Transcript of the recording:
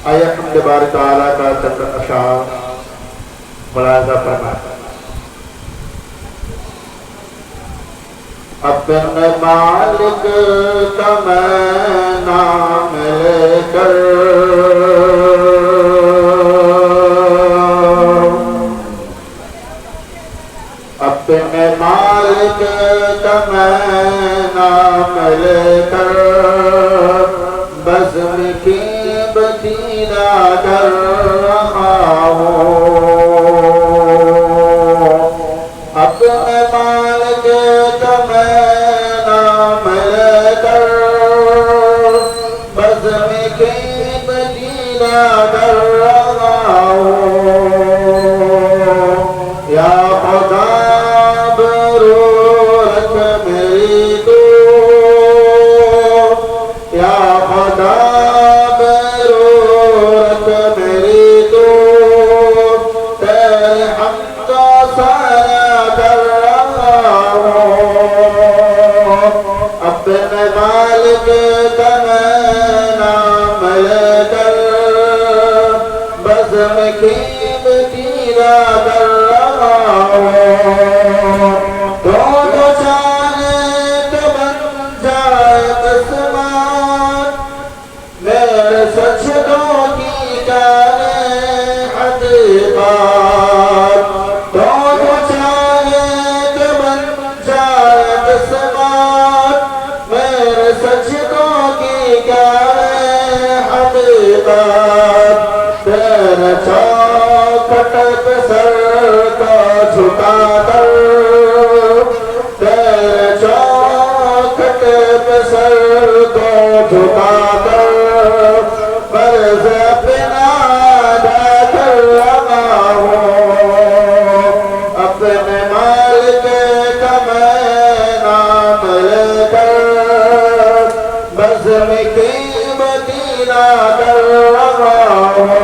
آیا حمد باری تعالیٰ کا چند اشعار ملاحظہ فرمائیں۔ اپنے مالک کا میں نام لے کر اپنے مالک کا میں نام لے کر بزم کی بتینا کر رہا ہوں۔ اپنے مالک کا میں نام لے کر بزم کی بتینا کر رہا ہوں۔ یا خدا اپنے مالک کا میں نام لے کر بزم کی بتینا کر رہا ہوں۔ تو چاہے کہ بن جائے قسمت میرے سجدوں کی جانے حقیقت۔ تو چاہے کہ بن جائے قسمت میرے سجدوں کی جانے حقیقت۔ تیرے چوکھٹ پہ سر کو جھکا کر تیرے چوکھٹ پہ سر کو جھکا کر فرض اپنا ادا کر رہا ہوں۔ اپنے مالک کا میں نام لے کر بزم کی بتینا کر رہا ہوں۔